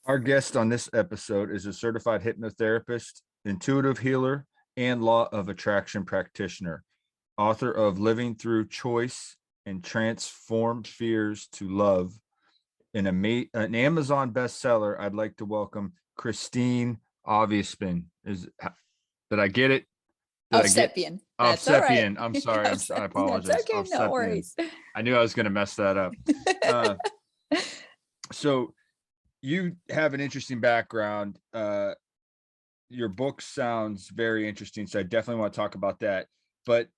Our guest on this episode is a certified hypnotherapist, intuitive healer, and law of attraction practitioner, author of Living Through Choice and Transform Fears to Love, an Amazon bestseller. I'd like to welcome Kristine Ovsepian. Did I get it? Did I get Ovsepian. That's all right. Ovsepian? I'm sorry. I That's apologize. okay. No Ovsepian. worries. I knew I was going to mess that up. Uh, so you have an interesting background. Your book sounds very interesting, so I definitely want to talk about that. But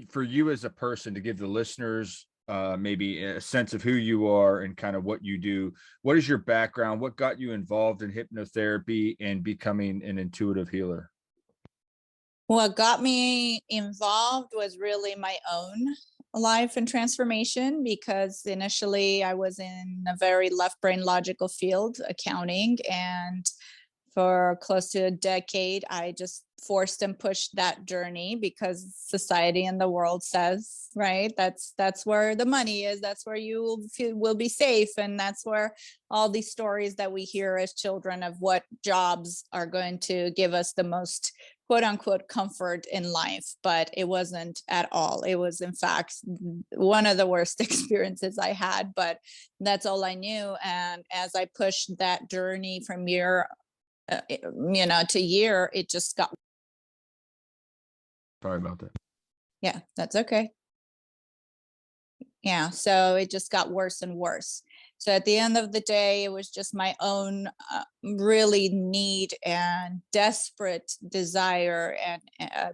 for you as a person, to give the listeners maybe a sense of who you are and kind of what you do, what is your background? What got you involved in hypnotherapy and becoming an intuitive healer? What got me involved was really my own life and transformation, because initially I was in a very left brain logical field, accounting, and for close to a decade I just forced and pushed that journey because society and the world says, right, that's where the money is, that's where you will be safe, and that's where all these stories that we hear as children of what jobs are going to give us the most quote unquote comfort in life. But it wasn't at all. It was in fact one of the worst experiences I had, but that's all I knew. And as I pushed that journey from year to year, it just got. Sorry about that. Yeah, that's okay. Yeah, so it just got worse and worse. So at the end of the day, it was just my own really need and desperate desire and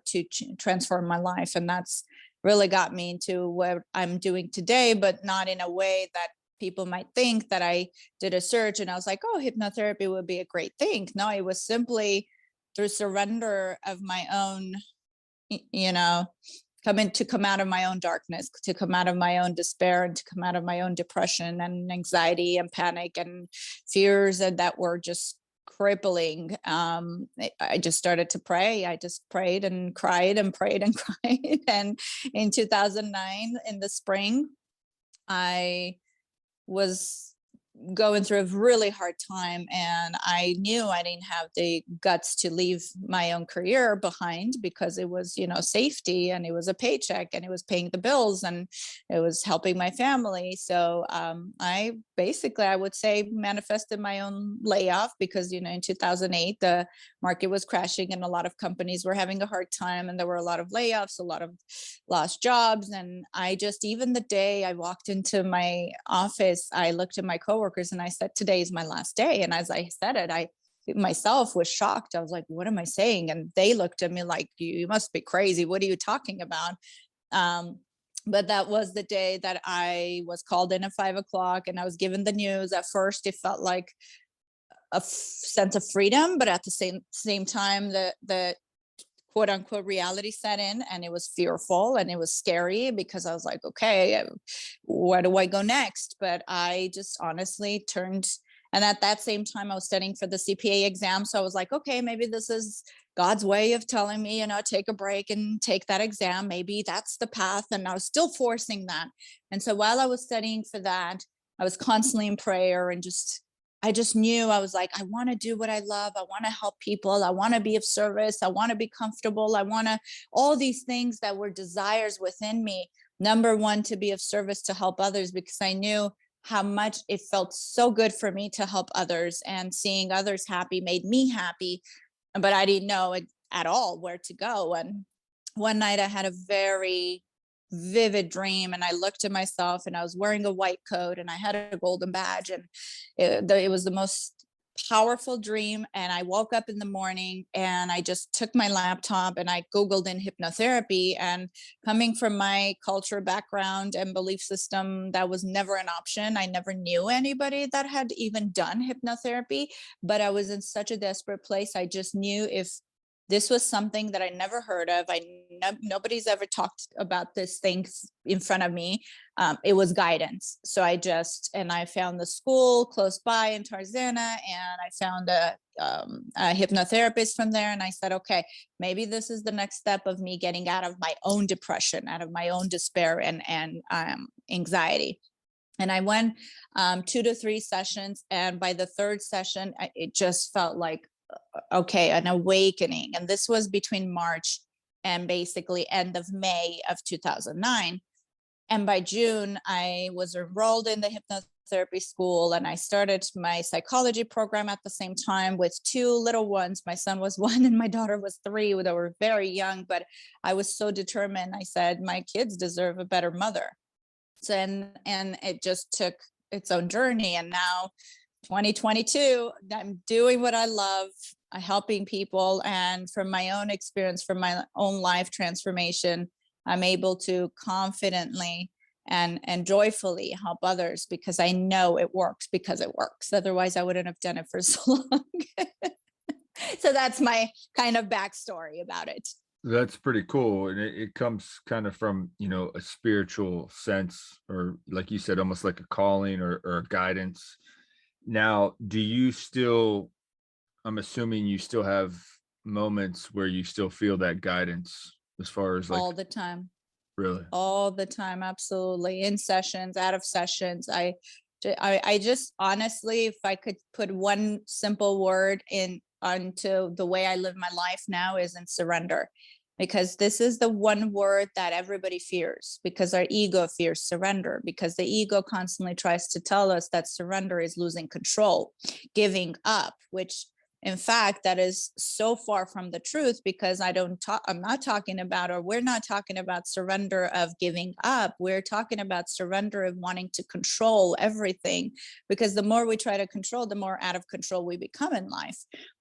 to transform my life, and that's really got me into what I'm doing today, but not in a way that people might think that I did a search and I was like, oh, hypnotherapy would be a great thing. No, it was simply through surrender of my own, you know, come out of my own darkness, to come out of my own despair, and to come out of my own depression and anxiety and panic and fears that were just crippling. I just started to pray. I just prayed and cried and prayed and cried. And in 2009, in the spring, I was going through a really hard time, and I knew I didn't have the guts to leave my own career behind, because it was, safety, and it was a paycheck, and it was paying the bills, and it was helping my family. So I basically, I would say, manifested my own layoff, because in 2008 the market was crashing and a lot of companies were having a hard time, and there were a lot of layoffs, a lot of lost jobs. And I just, even the day I walked into my office, I looked at my coworkers and I said, today is my last day. And as I said it, I myself was shocked. I was like, what am I saying? And they looked at me like, you must be crazy. What are you talking about? But that was the day that I was called in at 5 o'clock and I was given the news. At first, it felt like a sense of freedom, but at the same time, the quote unquote reality set in, and it was fearful and it was scary, because I was like, okay, where do I go next? But I just honestly turned, and at that same time I was studying for the CPA exam. So I was like, okay, maybe this is God's way of telling me, take a break and take that exam. Maybe that's the path. And I was still forcing that. And so while I was studying for that, I was constantly in prayer, and I just knew, I was like, I want to do what I love. I want to help people. I want to be of service. I want to be comfortable. I want to, all these things that were desires within me. Number one, to be of service, to help others, because I knew how much it felt so good for me to help others, and seeing others happy made me happy. But I didn't know at all where to go. And one night I had a very vivid dream, and I looked at myself and I was wearing a white coat and I had a golden badge, and it was the most powerful dream. And I woke up in the morning and I just took my laptop and I Googled in hypnotherapy, and coming from my culture background and belief system, that was never an option. I never knew anybody that had even done hypnotherapy, but I was in such a desperate place. I just knew, if this was something that I never heard of, nobody's ever talked about this thing in front of me. It was guidance. So I found the school close by in Tarzana, and I found a hypnotherapist from there. And I said, okay, maybe this is the next step of me getting out of my own depression, out of my own despair and anxiety. And I went 2 to 3 sessions. And by the third session, it just felt like, okay, an awakening. And this was between March and basically end of May of 2009. And by June, I was enrolled in the hypnotherapy school, and I started my psychology program at the same time with 2 little ones. My son was 1 and my daughter was 3. They were very young, but I was so determined. I said, my kids deserve a better mother. So, and it just took its own journey. And now 2022, I'm doing what I love, helping people. And from my own experience, from my own life transformation, I'm able to confidently and joyfully help others because I know it works, because it works. Otherwise, I wouldn't have done it for so long. So that's my kind of backstory about it. That's pretty cool. And it comes kind of from, a spiritual sense, or like you said, almost like a calling or a guidance. Now, I'm assuming you still have moments where you still feel that guidance as far as like, All the time. really? All the time, absolutely. In sessions, out of sessions. I just honestly, if I could put one simple word in onto the way I live my life now, is in surrender. Because this is the one word that everybody fears, because our ego fears surrender, because the ego constantly tries to tell us that surrender is losing control, giving up, which in fact, that is so far from the truth, because I'm not talking about, or we're not talking about surrender of giving up. We're talking about surrender of wanting to control everything, because the more we try to control, the more out of control we become in life.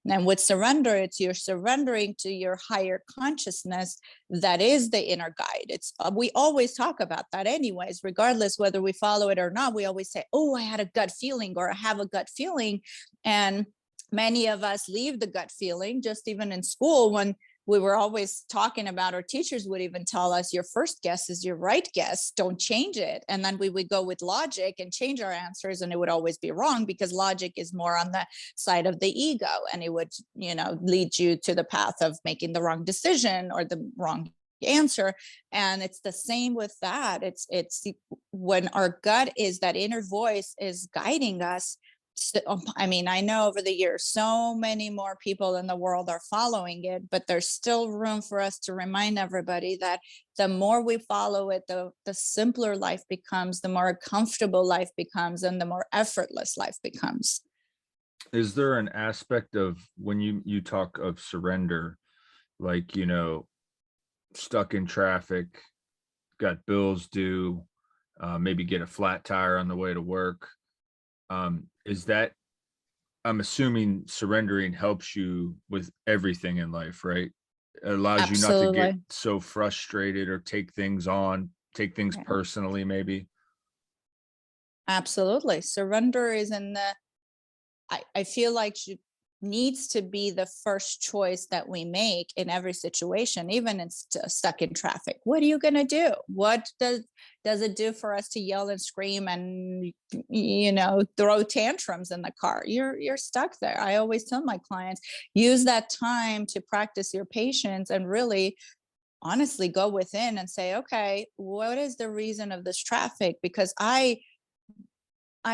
And with surrender, it's you're surrendering to your higher consciousness. That is the inner guide. It's we always talk about that anyways, regardless whether we follow it or not. We always say, oh, I had a gut feeling, or I have a gut feeling. And many of us leave the gut feeling. Just even in school, when we were always talking about, our teachers would even tell us, your first guess is your right guess, don't change it. And then we would go with logic and change our answers, and it would always be wrong, because logic is more on the side of the ego, and it would, lead you to the path of making the wrong decision or the wrong answer. And it's the same with that. It's when our gut is, that inner voice is guiding us. I mean, I know over the years, so many more people in the world are following it, but there's still room for us to remind everybody that the more we follow it, the simpler life becomes, the more comfortable life becomes, and the more effortless life becomes. Is there an aspect of when you talk of surrender, like, stuck in traffic, got bills due, maybe get a flat tire on the way to work? Is that, I'm assuming surrendering helps you with everything in life, right? It allows you not to get Absolutely. so frustrated or take things Yeah. personally, maybe. Absolutely. Surrender is in the, I feel like needs to be the first choice that we make in every situation, even in stuck in traffic. What are you going to do? What does it do for us to yell and scream and throw tantrums in the car? You're stuck there. I always tell my clients, use that time to practice your patience and really honestly go within and say, okay, what is the reason of this traffic? Because I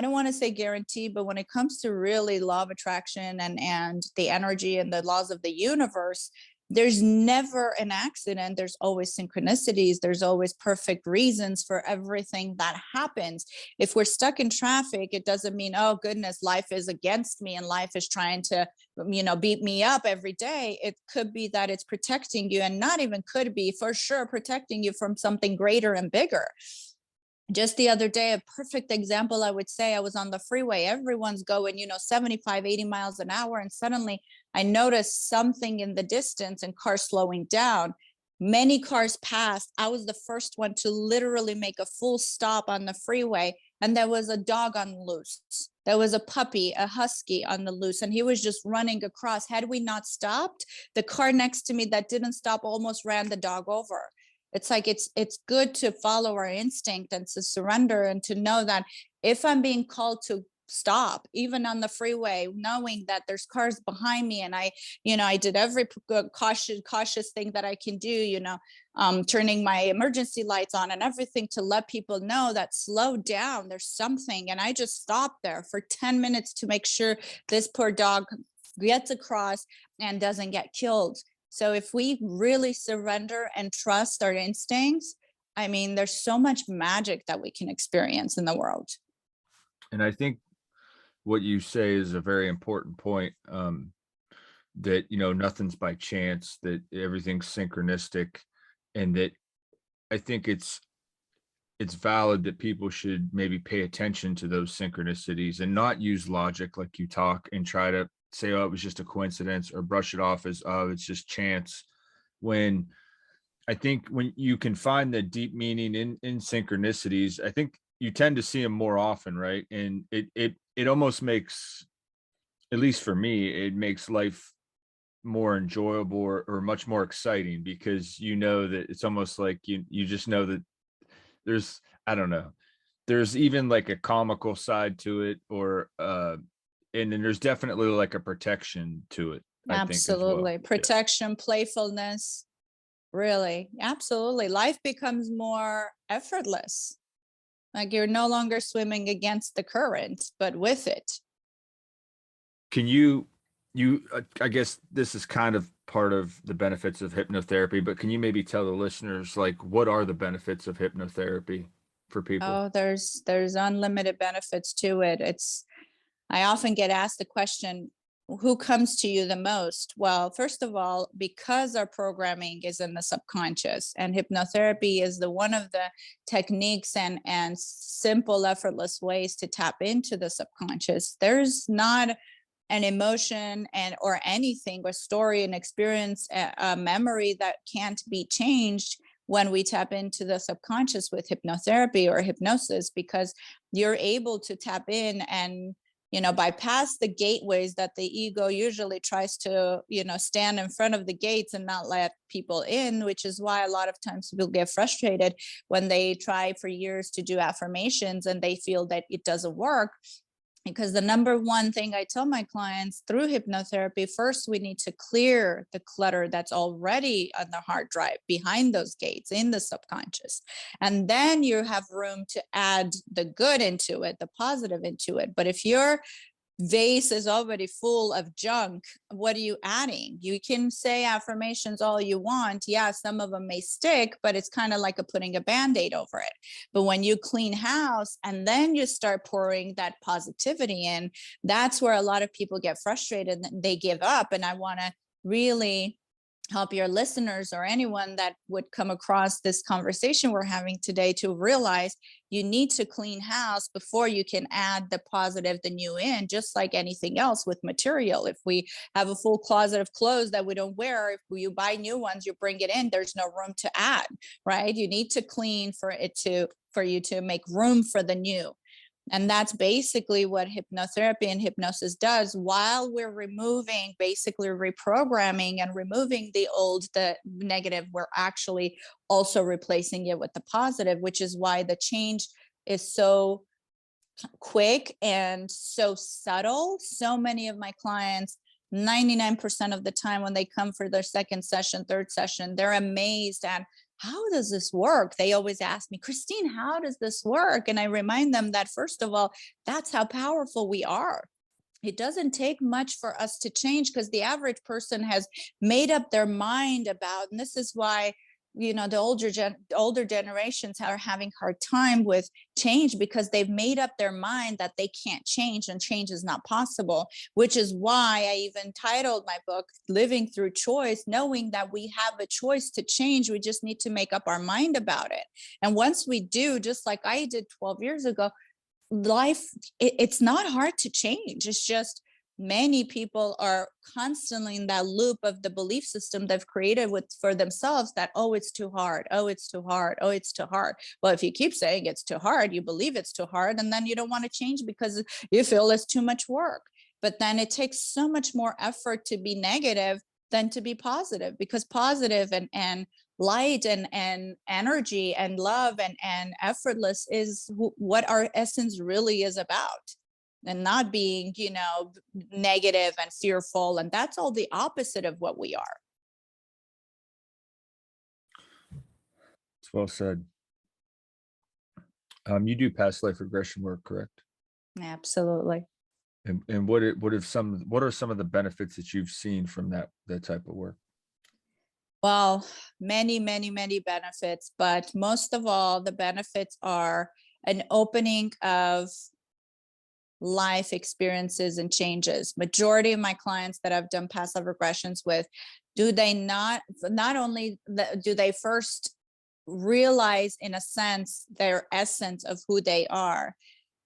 don't want to say guarantee, but when it comes to really law of attraction and the energy and the laws of the universe, there's never an accident. There's always synchronicities. There's always perfect reasons for everything that happens. If we're stuck in traffic, it doesn't mean, oh goodness, life is against me and life is trying to, beat me up every day. It could be that it's protecting you, and not even could be, for sure, protecting you from something greater and bigger. Just the other day, a perfect example, I would say, I was on the freeway. Everyone's going, 75, 80 miles an hour. And suddenly I noticed something in the distance and cars slowing down. Many cars passed. I was the first one to literally make a full stop on the freeway. And there was a dog on the loose. There was a puppy, a husky on the loose, and he was just running across. Had we not stopped, the car next to me that didn't stop almost ran the dog over. It's like it's good to follow our instinct and to surrender, and to know that if I'm being called to stop, even on the freeway, knowing that there's cars behind me. And I did every cautious thing that I can do, turning my emergency lights on and everything to let people know that slow down, there's something. And I just stopped there for 10 minutes to make sure this poor dog gets across and doesn't get killed. So if we really surrender and trust our instincts, I mean, there's so much magic that we can experience in the world. And I think what you say is a very important point, that, nothing's by chance, that everything's synchronistic, and that I think it's valid that people should maybe pay attention to those synchronicities and not use logic like you talk and try to say, oh, it was just a coincidence, or brush it off as, oh, it's just chance. When I think when you can find the deep meaning in synchronicities, I think you tend to see them more often, right? And it almost makes, at least for me, it makes life more enjoyable, or much more exciting, because that it's almost like you just know that there's, I don't know, there's even like a comical side to it, or and then there's definitely like a protection to it, I think, as well. Absolutely. Protection, playfulness. Really, absolutely. Life becomes more effortless. Like you're no longer swimming against the current, but with it. Can I guess this is kind of part of the benefits of hypnotherapy, but can you maybe tell the listeners, like, what are the benefits of hypnotherapy for people? Oh, there's unlimited benefits to it. I often get asked the question, who comes to you the most? Well, first of all, because our programming is in the subconscious, and hypnotherapy is the one of the techniques and simple, effortless ways to tap into the subconscious. There's not an emotion or anything, or story, and experience, a memory that can't be changed when we tap into the subconscious with hypnotherapy or hypnosis, because you're able to tap in and bypass the gateways that the ego usually tries to stand in front of the gates and not let people in, which is why a lot of times people get frustrated when they try for years to do affirmations and they feel that it doesn't work. Because the number one thing I tell my clients through hypnotherapy, first, we need to clear the clutter that's already on the hard drive behind those gates in the subconscious. And then you have room to add the good into it, the positive into it. But if your vase is already full of junk, what are you adding? You can say affirmations all you want. Yeah, some of them may stick, but it's kind of like putting a band-aid over it. But when you clean house and then you start pouring that positivity in, that's where a lot of people get frustrated and they give up. And I want to really help your listeners, or anyone that would come across this conversation we're having today, to realize you need to clean house before you can add the positive, the new in, just like anything else with material. If we have a full closet of clothes that we don't wear, if you buy new ones, you bring it in, there's no room to add, right? You need to clean for you to make room for the new. And that's basically what hypnotherapy and hypnosis does. While we're basically reprogramming and removing the old, the negative, we're actually also replacing it with the positive, which is why the change is so quick and so subtle. So many of my clients, 99% of the time when they come for their second session, third session, they're amazed at, how does this work? They always ask me, Kristine, how does this work? And I remind them that, first of all, that's how powerful we are. It doesn't take much for us to change, because the average person has made up their mind about, and this is why the older generations are having hard time with change, because they've made up their mind that they can't change and change is not possible, which is why I even titled my book Living Through Choice, knowing that we have a choice to change. We just need to make up our mind about it. And once we do, just like I did 12 years ago, life, it's not hard to change. It's just many people are constantly in that loop of the belief system they've created for themselves, that, oh, it's too hard, oh, it's too hard, oh, it's too hard. Well, if you keep saying it's too hard, you believe it's too hard, and then you don't want to change because you feel it's too much work. But then it takes so much more effort to be negative than to be positive, because positive and light and energy and love and effortless is what our essence really is about. and not being, negative and fearful. And that's all the opposite of what we are. It's well said. You do past life regression work, correct? Absolutely. And what are some of the benefits that you've seen from that type of work? Well, many, many, many benefits, but most of all, the benefits are an opening of life experiences and changes. Majority of my clients that I've done past life regressions with, do they not only do they first realize, in a sense, their essence of who they are,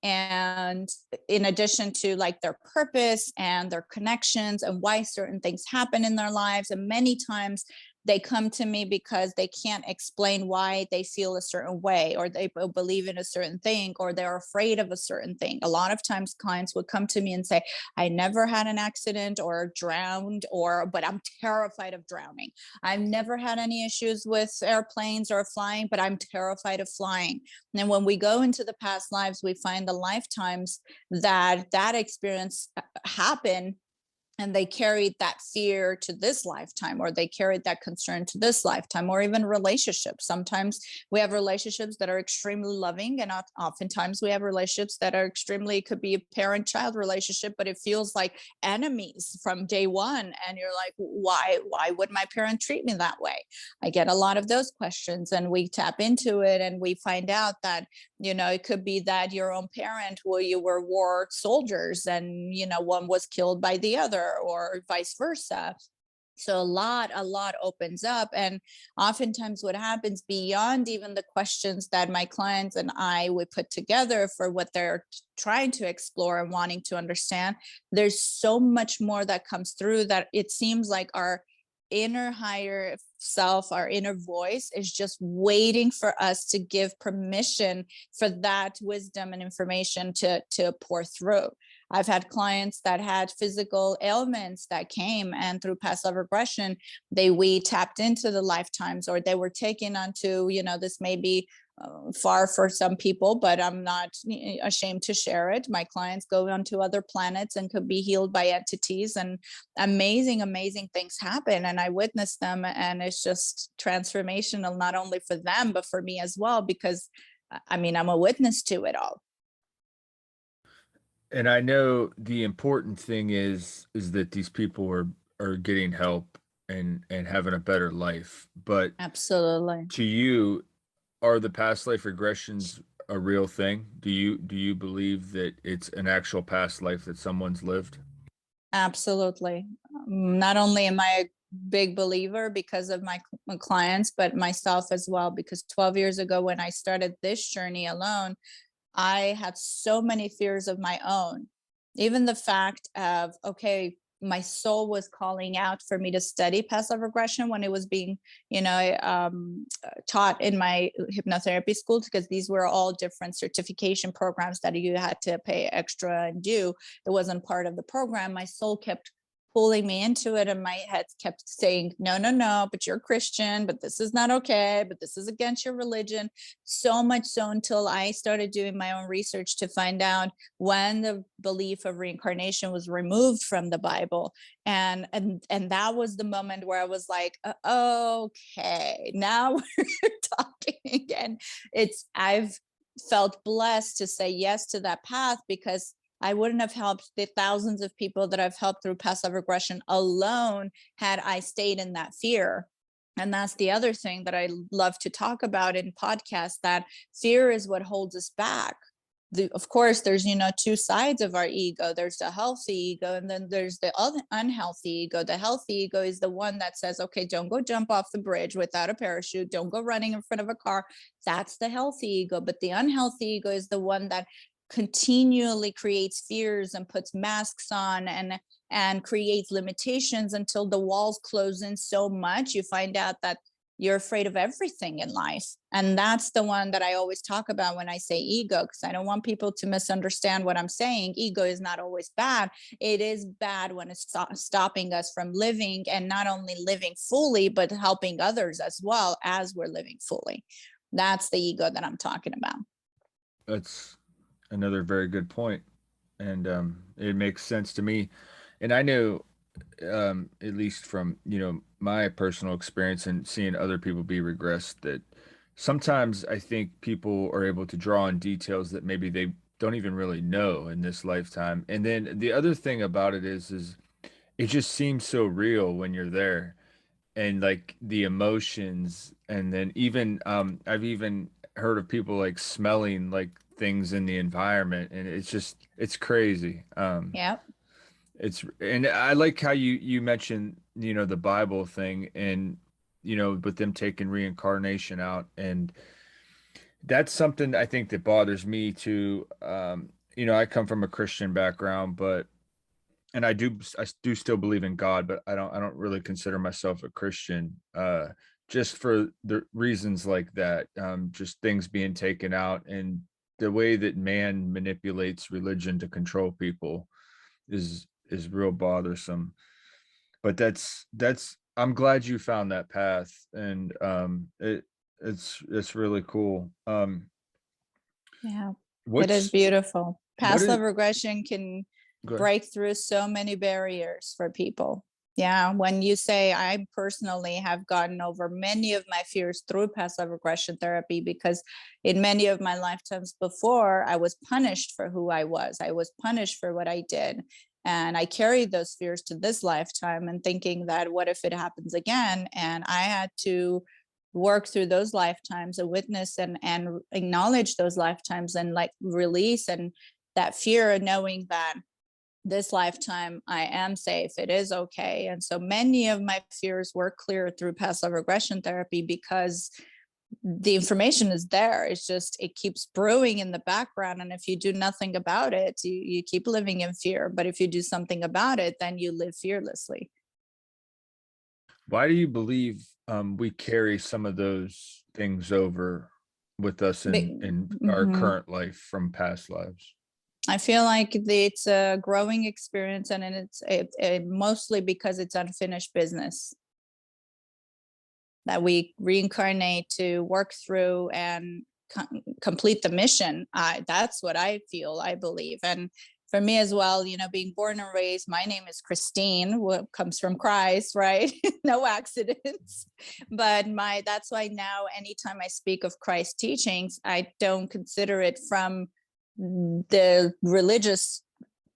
and in addition to like their purpose and their connections and why certain things happen in their lives. And many times they come to me because they can't explain why they feel a certain way, or they believe in a certain thing, or they're afraid of a certain thing. A lot of times clients would come to me and say, I never had an accident or drowned, but I'm terrified of drowning. I've never had any issues with airplanes or flying, but I'm terrified of flying. And when we go into the past lives, we find the lifetimes that experience happened, and they carried that fear to this lifetime, or they carried that concern to this lifetime, or even relationships. Sometimes we have relationships that are extremely loving, and oftentimes we have relationships that are extremely, could be a parent-child relationship, but it feels like enemies from day one. And you're like, why would my parent treat me that way? I get a lot of those questions, and we tap into it and we find out that, it could be that your own parent, where you were war soldiers, and, one was killed by the other, or vice versa. So a lot opens up. And oftentimes what happens, beyond even the questions that my clients and I would put together for what they're trying to explore and wanting to understand, there's so much more that comes through, that it seems like our inner higher self, our inner voice, is just waiting for us to give permission for that wisdom and information to pour through. I've had clients that had physical ailments that came, and through past life regression, we tapped into the lifetimes, or they were taken onto, this may be far for some people, but I'm not ashamed to share it. My clients go onto other planets and could be healed by entities, and amazing, amazing things happen. And I witness them, and it's just transformational, not only for them, but for me as well, because I'm a witness to it all. And I know the important thing is that these people are getting help and having a better life. But Absolutely. to you, are the past life regressions a real thing? Do you believe that it's an actual past life that someone's lived? Absolutely. Not only am I a big believer because of my clients, but myself as well, because 12 years ago, when I started this journey alone, I had so many fears of my own. Even the fact of, okay, my soul was calling out for me to study past life regression when it was being, taught in my hypnotherapy school, because these were all different certification programs that you had to pay extra and do. It wasn't part of the program. My soul kept pulling me into it, and my head kept saying, no, no, no, but you're Christian, but this is not okay, but this is against your religion. So much so, until I started doing my own research to find out when the belief of reincarnation was removed from the Bible. And that was the moment where I was like, okay, now we're talking. And I've felt blessed to say yes to that path, because I wouldn't have helped the thousands of people that I've helped through past life regression alone had I stayed in that fear. And that's the other thing that I love to talk about in podcasts, that fear is what holds us back. Of course, there's, two sides of our ego. There's the healthy ego, and then there's the unhealthy ego. The healthy ego is the one that says, okay, don't go jump off the bridge without a parachute. Don't go running in front of a car. That's the healthy ego. But the unhealthy ego is the one that continually creates fears and puts masks on, and creates limitations until the walls close in so much you find out that you're afraid of everything in life. And that's the one that I always talk about when I say ego, because I don't want people to misunderstand what I'm saying. Ego is not always bad. It is bad when it's stopping us from living, and not only living fully, but helping others as well as we're living fully. That's the ego that I'm talking about. That's another very good point. and it makes sense to me. And I know, at least from, my personal experience and seeing other people be regressed, that sometimes I think people are able to draw on details that maybe they don't even really know in this lifetime. And then the other thing about it is it just seems so real when you're there, and like the emotions. And then even I've even heard of people like smelling like things in the environment, and it's crazy. Yeah. And I like how you mentioned, the Bible thing, and with them taking reincarnation out. And that's something I think that bothers me too. I come from a Christian background, but and I do still believe in God, but I don't really consider myself a Christian, just for the reasons like that. Just things being taken out, and the way that man manipulates religion to control people is real bothersome. But that's I'm glad you found that path, and it's really cool. Yeah. It is What's beautiful. what Past is life regression can Go ahead. break through so many barriers for people. Yeah, when you say, I personally have gotten over many of my fears through past life regression therapy, because in many of my lifetimes before, I was punished for who I was. I was punished for what I did. And I carried those fears to this lifetime and thinking that what if it happens again? And I had to work through those lifetimes and witness and acknowledge those lifetimes and like release and that fear of knowing that this lifetime I am safe, it is okay. And so many of my fears were cleared through past life regression therapy because the information is there. It's just it keeps brewing in the background, and if you do nothing about it, you keep living in fear. But if you do something about it, then you live fearlessly. Why do you believe we carry some of those things over with us in our Mhm. current life from past lives? I feel like it's a growing experience, and it mostly because it's unfinished business that we reincarnate to work through and complete the mission. That's what I feel, I believe. And for me as well, being born and raised, my name is Kristine, what comes from Christ, right? No accidents. But that's why now anytime I speak of Christ teachings, I don't consider it from the religious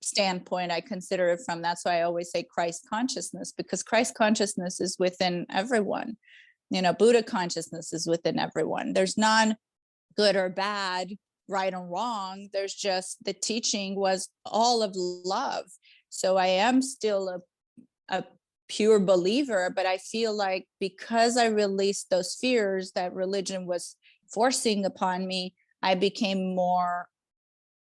standpoint. I consider it from, that's why I always say Christ consciousness, because Christ consciousness is within everyone. Buddha consciousness is within everyone. There's none good or bad, right or wrong. There's just the teaching was all of love. So I am still a pure believer, but I feel like because I released those fears that religion was forcing upon me, I became more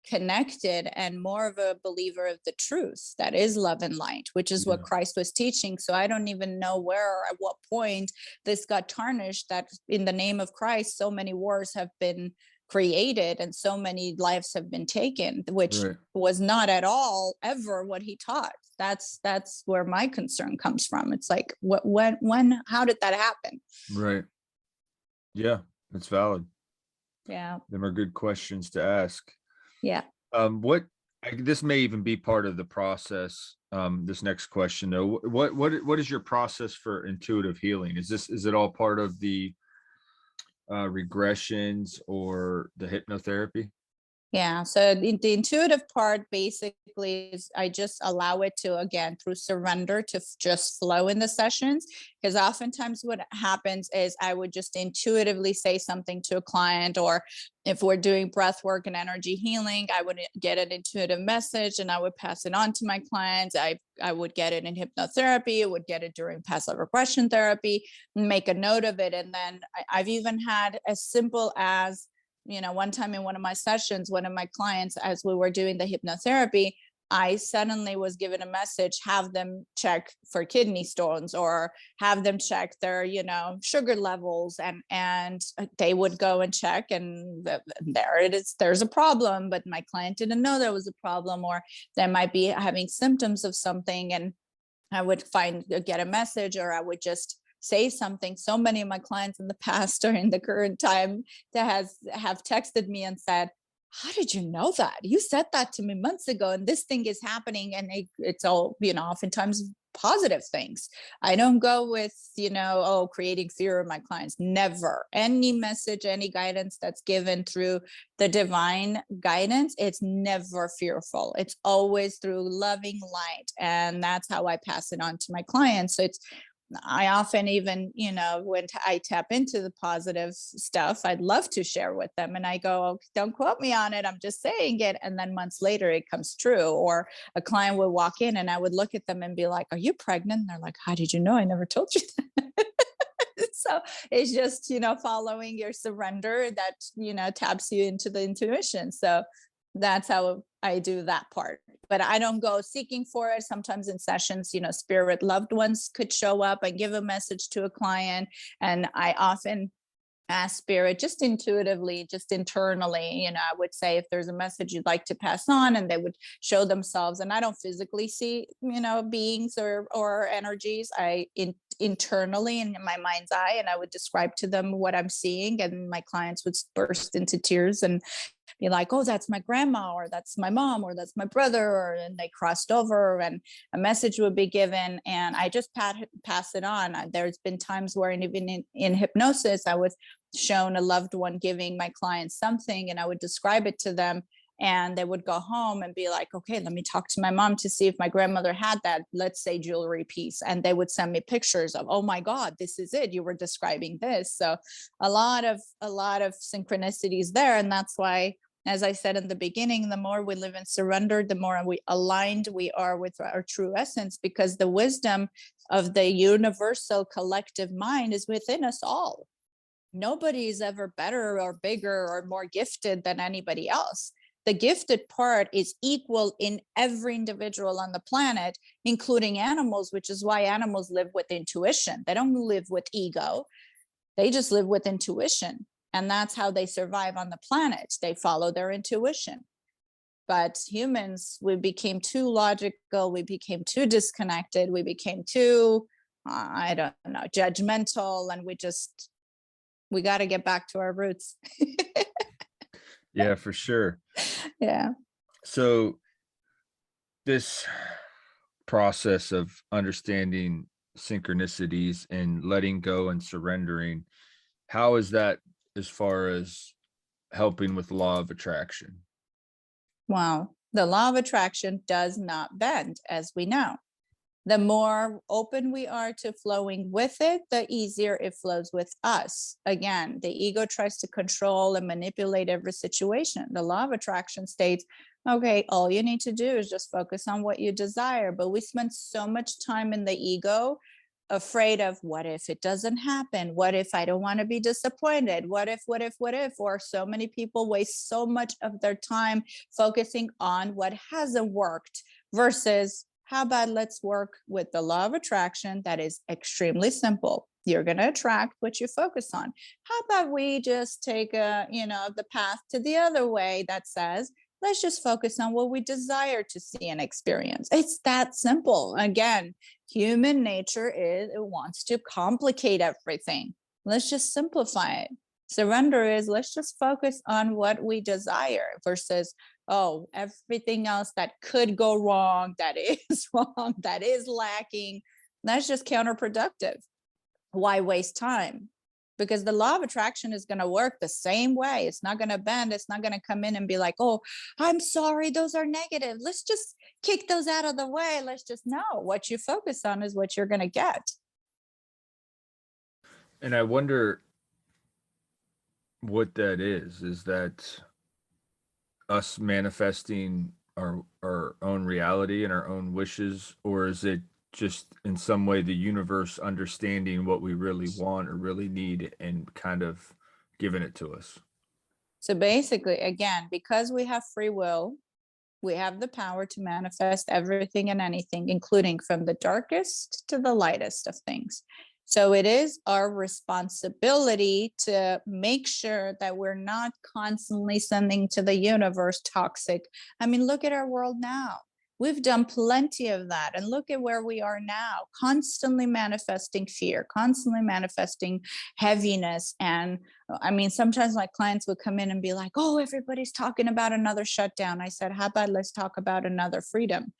connected and more of a believer of the truth that is love and light, which is what Yeah. Christ was teaching. So I don't even know where or at what point this got tarnished, that in the name of Christ so many wars have been created and so many lives have been taken, which Right. was not at all ever what he taught. That's where my concern comes from. It's like, when how did that happen? Right. Yeah, that's valid. Yeah. Them are good questions to ask. Yeah. What this may even be part of the process. This next question though, what is your process for intuitive healing? Is it all part of the regressions or the hypnotherapy? Yeah. So the intuitive part basically is I just allow it to, again, through surrender, to just flow in the sessions. Because oftentimes what happens is I would just intuitively say something to a client, or if we're doing breath work and energy healing, I would get an intuitive message and I would pass it on to my clients. I would get it in hypnotherapy, I would get it during past life regression therapy, make a note of it. And then I've even had as simple as, one time in one of my sessions, one of my clients, as we were doing the hypnotherapy, I suddenly was given a message, have them check for kidney stones, or have them check their, sugar levels. And they would go and check, and there it is, there's a problem, but my client didn't know there was a problem, or they might be having symptoms of something. And I would get a message, or I would just say something. So many of my clients in the past or in the current time that have texted me and said, how did you know that? You said that to me months ago, and this thing is happening. And it's all, oftentimes positive things. I don't go with, oh, creating fear of my clients. Never. Any message, any guidance that's given through the divine guidance, it's never fearful. It's always through loving light. And that's how I pass it on to my clients. So I often even, when I tap into the positive stuff, I'd love to share with them. And I go, oh, don't quote me on it. I'm just saying it. And then months later, it comes true. Or a client would walk in and I would look at them and be like, are you pregnant? And they're like, how did you know? I never told you that. So it's just, following your surrender that, taps you into the intuition. So that's how I do that part. But I don't go seeking for it. Sometimes in sessions, spirit loved ones could show up and give a message to a client. And I often ask spirit just intuitively, just internally, I would say if there's a message you'd like to pass on, and they would show themselves. And I don't physically see, beings or energies. Internally in my mind's eye, and I would describe to them what I'm seeing, and my clients would burst into tears and be like, oh, that's my grandma, or that's my mom, or that's my brother, and they crossed over, and a message would be given, and I just pass it on. There's been times where even in hypnosis, I was shown a loved one giving my clients something, and I would describe it to them, and they would go home and be like, okay, let me talk to my mom to see if my grandmother had that, let's say, jewelry piece. And they would send me pictures of, oh my God, this is it. You were describing this. So a lot of synchronicities there. And that's why, as I said in the beginning, the more we live in surrender, the more aligned we are with our true essence, because the wisdom of the universal collective mind is within us all. Nobody is ever better or bigger or more gifted than anybody else. The gifted part is equal in every individual on the planet, including animals, which is why animals live with intuition. They don't live with ego. They just live with intuition. And that's how they survive on the planet. They follow their intuition. But humans, we became too logical. We became too disconnected. We became too, I don't know, judgmental. And we got to get back to our roots. Yeah, for sure. Yeah. So this process of understanding synchronicities and letting go and surrendering, how is that as far as helping with law of attraction? Wow. The law of attraction does not bend, as we know. The more open we are to flowing with it, the easier it flows with us. Again, the ego tries to control and manipulate every situation. The law of attraction states, okay, all you need to do is just focus on what you desire. But we spend so much time in the ego, afraid of what if it doesn't happen? What if I don't want to be disappointed? What if? Or so many people waste so much of their time focusing on what hasn't worked versus, how about let's work with the law of attraction that is extremely simple. You're going to attract what you focus on. How about we just take the path to the other way that says, let's just focus on what we desire to see and experience. It's that simple. Again, human nature is, it wants to complicate everything. Let's just simplify it. Surrender is, let's just focus on what we desire versus, oh, everything else that could go wrong, that is wrong, that is lacking. That's just counterproductive. Why waste time? Because the law of attraction is going to work the same way. It's not going to bend. It's not going to come in and be like, oh, I'm sorry, those are negative. Let's just kick those out of the way. Let's just know what you focus on is what you're going to get. And I wonder what that is that us manifesting our own reality and our own wishes, or is it just in some way the universe understanding what we really want or really need and kind of giving it to us? So basically, again, because we have free will, we have the power to manifest everything and anything, including from the darkest to the lightest of things. So it is our responsibility to make sure that we're not constantly sending to the universe toxic. I mean, look at our world now. We've done plenty of that. And look at where we are now, constantly manifesting fear, constantly manifesting heaviness. And I mean, sometimes my clients would come in and be like, oh, everybody's talking about another shutdown. I said, how about let's talk about another freedom?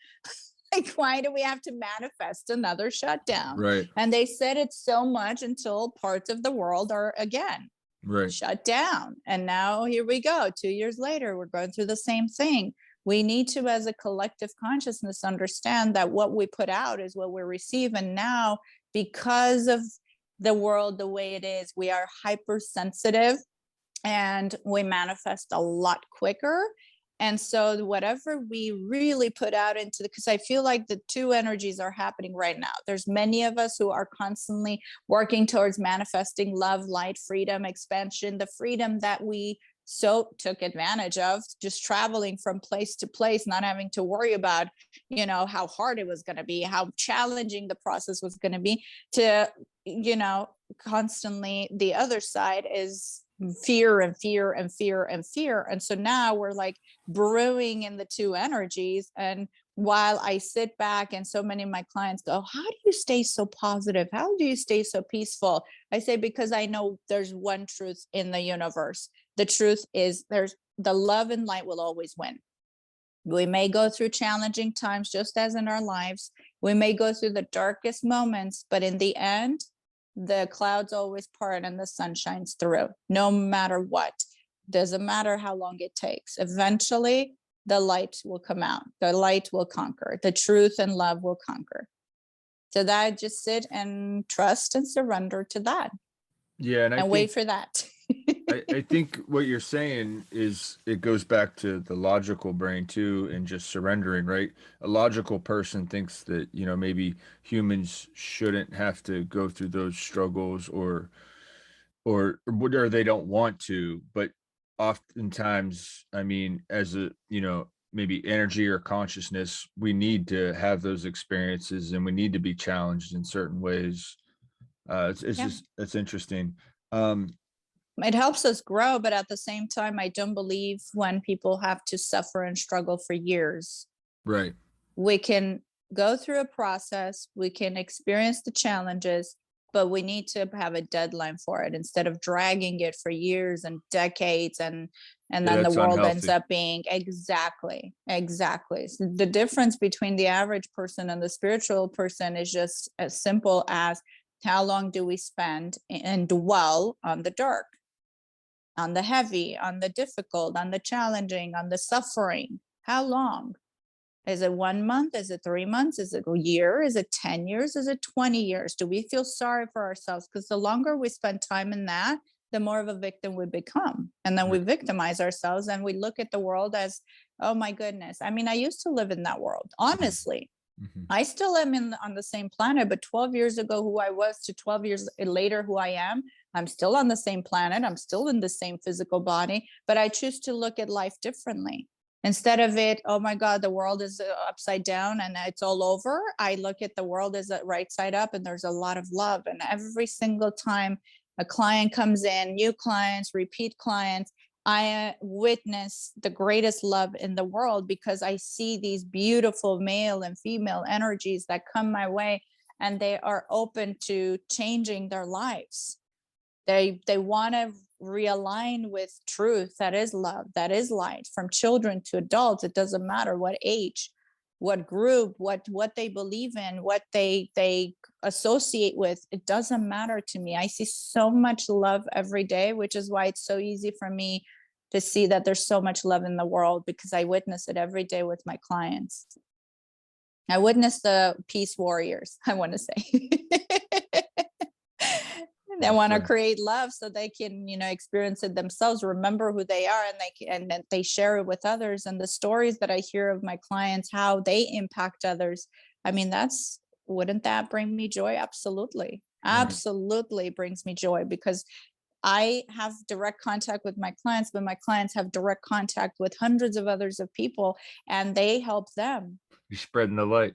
Like, why do we have to manifest another shutdown? Right. And they said it so much until parts of the world are again Right. shut down. And now here we go. 2 years later, we're going through the same thing. We need to, as a collective consciousness, understand that what we put out is what we receive. And now, because of the world the way it is, we are hypersensitive and we manifest a lot quicker. And so whatever we really put out into because I feel like the two energies are happening right now. There's many of us who are constantly working towards manifesting love, light, freedom, expansion, the freedom that we so took advantage of, just traveling from place to place, not having to worry about, how hard it was going to be, how challenging the process was going to be, to, constantly the other side is fear and fear and fear and fear. And so now we're like brewing in the two energies. And while I sit back and so many of my clients go, how do you stay so positive? How do you stay so peaceful? I say, because I know there's one truth in the universe. The truth is there's the love and light will always win. We may go through challenging times, just as in our lives. We may go through the darkest moments, but in the end, the clouds always part and the sun shines through, no matter what. Doesn't matter how long it takes. Eventually, the light will come out. The light will conquer. The truth and love will conquer. So that I just sit and trust and surrender to that. Yeah. And wait for that. I think what you're saying is it goes back to the logical brain too, and just surrendering, right? A logical person thinks that, maybe humans shouldn't have to go through those struggles or they don't want to, but oftentimes, I mean, as a, maybe energy or consciousness, we need to have those experiences and we need to be challenged in certain ways. It's interesting. It helps us grow, but at the same time, I don't believe when people have to suffer and struggle for years. Right. We can go through a process, we can experience the challenges, but we need to have a deadline for it instead of dragging it for years and decades, and then the world ends up being exactly. So the difference between the average person and the spiritual person is just as simple as how long do we spend and dwell on the dark, on the heavy, on the difficult, on the challenging, on the suffering. How long? Is it 1 month? Is it 3 months? Is it a year? Is it 10 years? Is it 20 years? Do we feel sorry for ourselves? Because the longer we spend time in that, the more of a victim we become. And then we victimize ourselves and we look at the world as, oh my goodness. I mean, I used to live in that world, honestly. Mm-hmm. I still am on the same planet, but 12 years ago, who I was to 12 years later, who I am, I'm still on the same planet. I'm still in the same physical body, but I choose to look at life differently. Instead of it, oh my God, the world is upside down and it's all over. I look at the world as a right side up and there's a lot of love. And every single time a client comes in, new clients, repeat clients, I witness the greatest love in the world because I see these beautiful male and female energies that come my way and they are open to changing their lives. They want to realign with truth. That is love. That is light. From children to adults, it doesn't matter what age, what group, what they believe in, what they associate with. It doesn't matter to me. I see so much love every day, which is why it's so easy for me to see that there's so much love in the world because I witness it every day with my clients. I witness the peace warriors, I want to say. They want to create love so they can, experience it themselves, remember who they are, and they share it with others. And the stories that I hear of my clients, how they impact others. I mean, wouldn't that bring me joy? Absolutely. Absolutely brings me joy because I have direct contact with my clients, but my clients have direct contact with hundreds of others of people and they help them. You're spreading the light.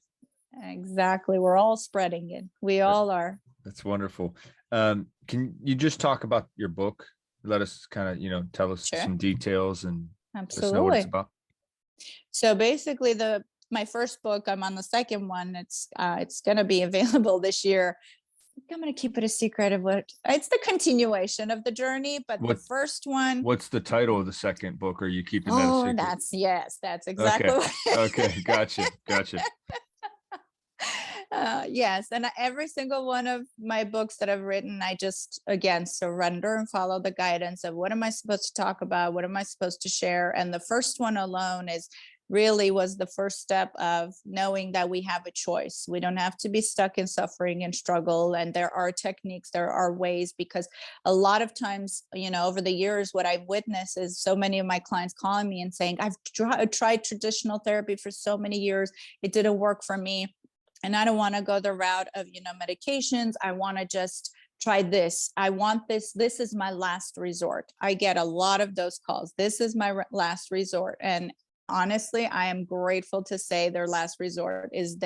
Exactly. We're all spreading it. We all are. That's wonderful. Can you just talk about your book? Let us kind of, tell us some details and let us know what it's about. So basically my first book. I'm on the second one. It's going to be available this year. I'm going to keep it a secret of what it's the continuation of the journey, but the first one. What's the title of the second book? Are you keeping that a Oh, secret? that's exactly Okay. what. Okay. Gotcha. Yes. And every single one of my books that I've written, I just, again, surrender and follow the guidance of what am I supposed to talk about? What am I supposed to share? And the first one alone really was the first step of knowing that we have a choice. We don't have to be stuck in suffering and struggle. And there are techniques, there are ways, because a lot of times, over the years, what I've witnessed is so many of my clients calling me and saying, I've tried traditional therapy for so many years. It didn't work for me. And I don't want to go the route of, medications. I want to just try this. I want this. This is my last resort. I get a lot of those calls. This is my last resort. And honestly, I am grateful to say their last resort is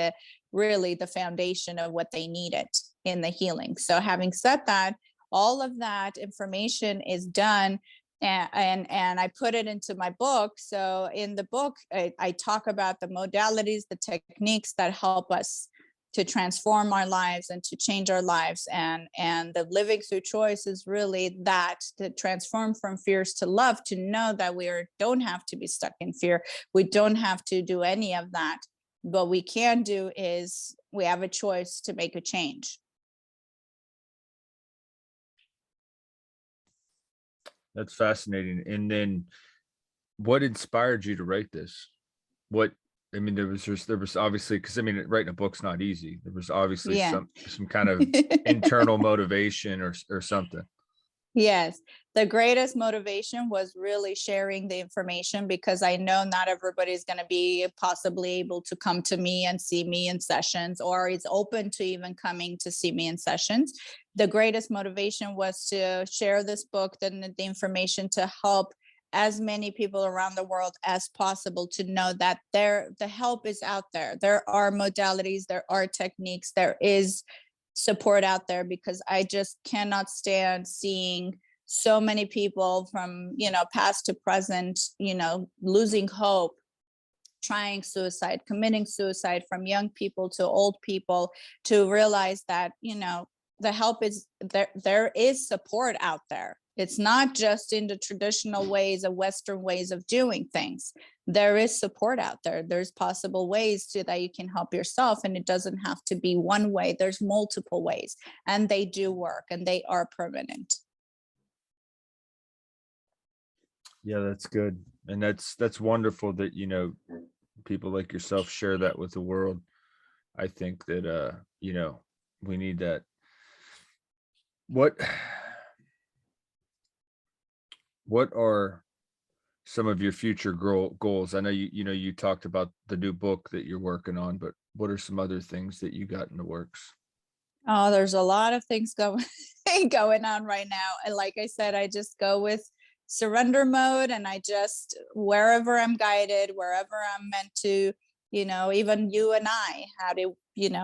really the foundation of what they needed in the healing. So having said that, all of that information is done. And I put it into my book. So in the book, I talk about the modalities, the techniques that help us to transform our lives and to change our lives. And the living through choice is really that, to transform from fears to love, to know that we don't have to be stuck in fear. We don't have to do any of that. What we can do is we have a choice to make a change. That's fascinating. And then what inspired you to write this? There was obviously, because writing a book's not easy. There was obviously some kind of internal motivation or something. Yes. The greatest motivation was really sharing the information, because I know not everybody's going to be possibly able to come to me and see me in sessions, or is open to even coming to see me in sessions. The greatest motivation was to share this book, the information, to help as many people around the world as possible to know that the help is out there. There are modalities, there are techniques, there is support out there, because I just cannot stand seeing so many people from, past to present, losing hope, trying suicide, committing suicide, from young people to old people, to realize that, the help is there. There is support out there. It's not just in the traditional ways of Western ways of doing things. There is support out there. There's possible ways that you can help yourself, and it doesn't have to be one way. There's multiple ways, and they do work, and they are permanent. Yeah, that's good. And that's wonderful that, people like yourself share that with the world. I think that, we need that. What are some of your future goals? I know you talked about the new book that you're working on, but what are some other things that you got in the works? Oh, there's a lot of things going on right now. And like I said, I just go with surrender mode, and I just, wherever I'm guided, wherever I'm meant to, even you and I, how do,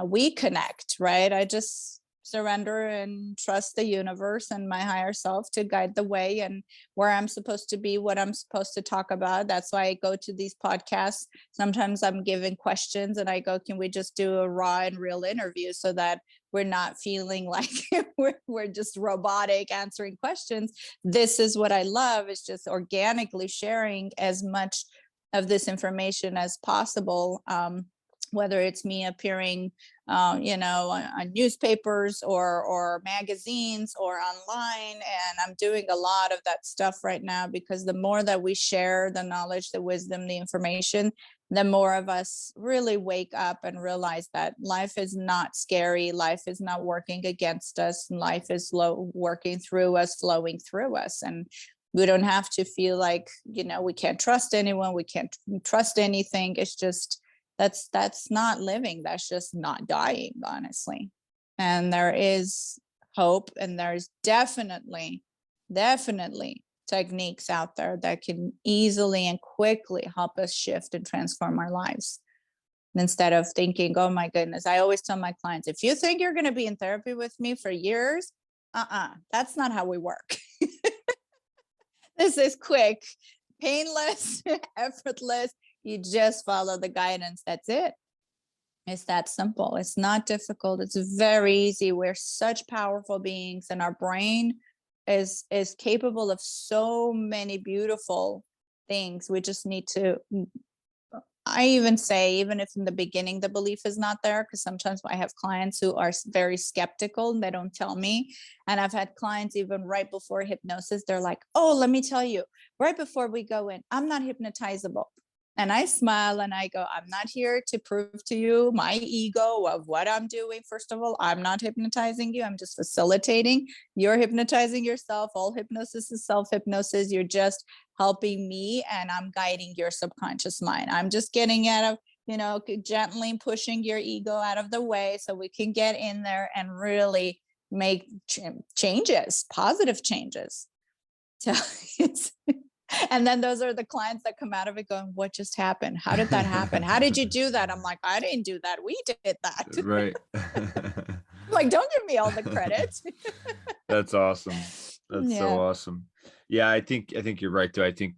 we connect, right? I just surrender and trust the universe and my higher self to guide the way, and where I'm supposed to be, what I'm supposed to talk about. That's why I go to these podcasts. Sometimes I'm given questions and I go, can we just do a raw and real interview, so that we're not feeling like we're just robotic answering questions. This is what I love, is just organically sharing as much of this information as possible. Whether it's me appearing, on newspapers or magazines or online. And I'm doing a lot of that stuff right now, because the more that we share the knowledge, the wisdom, the information, the more of us really wake up and realize that life is not scary. Life is not working against us. Life is working through us, flowing through us. And we don't have to feel like, we can't trust anyone. We can't trust anything. It's just, that's not living. That's just not dying, honestly. And there is hope, and there's definitely techniques out there that can easily and quickly help us shift and transform our lives. Instead of thinking, oh my goodness, I always tell my clients, if you think you're going to be in therapy with me for years, that's not how we work. This is quick, painless, effortless. You just follow the guidance. That's it. It's that simple. It's not difficult. It's very easy. We're such powerful beings, and our brain is capable of so many beautiful things. We just need to, I even say, even if in the beginning the belief is not there, because sometimes I have clients who are very skeptical and they don't tell me. And I've had clients even right before hypnosis, they're like, oh, let me tell you, right before we go in, I'm not hypnotizable. And I smile and I go, I'm not here to prove to you my ego of what I'm doing. First of all, I'm not hypnotizing you. I'm just facilitating. You're hypnotizing yourself. All hypnosis is self-hypnosis. You're just helping me, and I'm guiding your subconscious mind. I'm just getting out of, gently pushing your ego out of the way so we can get in there and really make changes, positive changes. So it's, and then those are the clients that come out of it going, what just happened? How did that happen? How did you do that? I'm like, I didn't do that. We did that. Right. I'm like, don't give me all the credit. That's awesome. That's so Yeah. awesome. Yeah, I think you're right too. I think,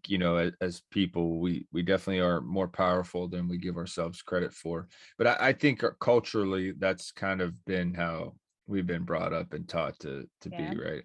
as people, we definitely are more powerful than we give ourselves credit for. But I think culturally, that's kind of been how we've been brought up and taught to Yeah, be, right?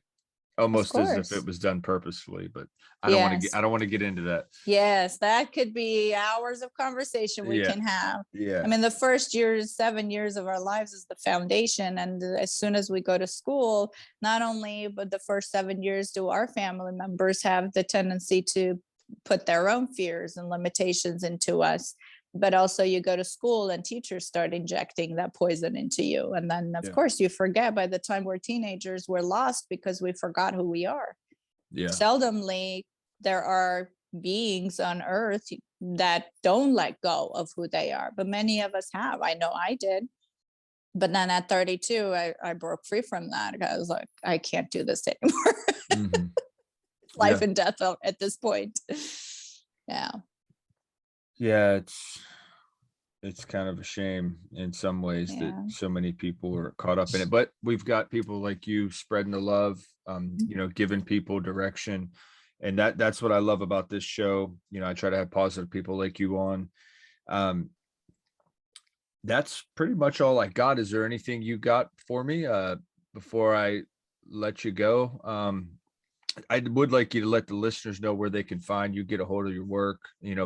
of Almost as if it course. was done purposefully, but Yes. I don't want to get into that. Yes, that could be hours of conversation we Yeah. can have. I Yeah. mean, the first years, 7 years of our lives is the foundation. And as soon as we go to school, not only, but the first 7 years do our family members have the tendency to put their own fears and limitations into us. But also you go to school and teachers start injecting that poison into you. And then of Yeah. course you forget, by the time we're teenagers, we're lost because we forgot who we are. Yeah. Seldomly there are beings on earth that don't let go of who they are, but many of us have. I know I did. But then at 32, I broke free from that. I was like, I can't do this anymore. Mhm. Life Yeah. and death at this point. Yeah. Yeah, it's kind of a shame in some ways that Yeah. so many people are caught up in it, but we've got people like you spreading the love, giving people direction. And that's what I love about this show. I try to have positive people like you on. Um, that's pretty much all I got. Is there anything you got for me before I let you go? I would like you to let the listeners know where they can find you, get a hold of your work,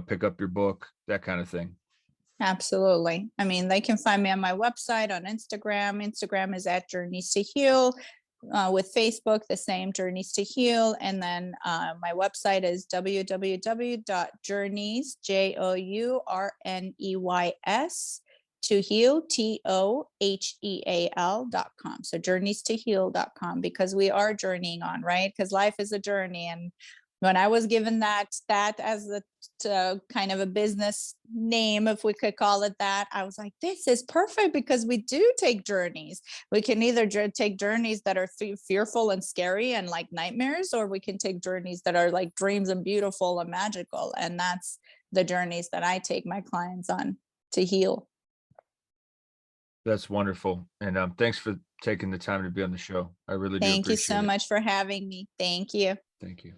pick up your book, that kind of thing. Absolutely. I mean, they can find me on my website, on Instagram. Instagram is at Journeys to Heal. With Facebook, the same, Journeys to Heal. And then my website is www.journeys, JOURNEYS, to heal, TOHEAL.com. So journeys to heal.com, because we are journeying on, right? Because life is a journey. And when I was given that as the kind of a business name, if we could call it that, I was like, this is perfect, because we do take journeys. We can either take journeys that are fearful and scary and like nightmares, or we can take journeys that are like dreams and beautiful and magical. And that's the journeys that I take my clients on to heal. That's wonderful. And thanks for taking the time to be on the show. I really do Thank you so appreciate it. much for having me. Thank you. Thank you.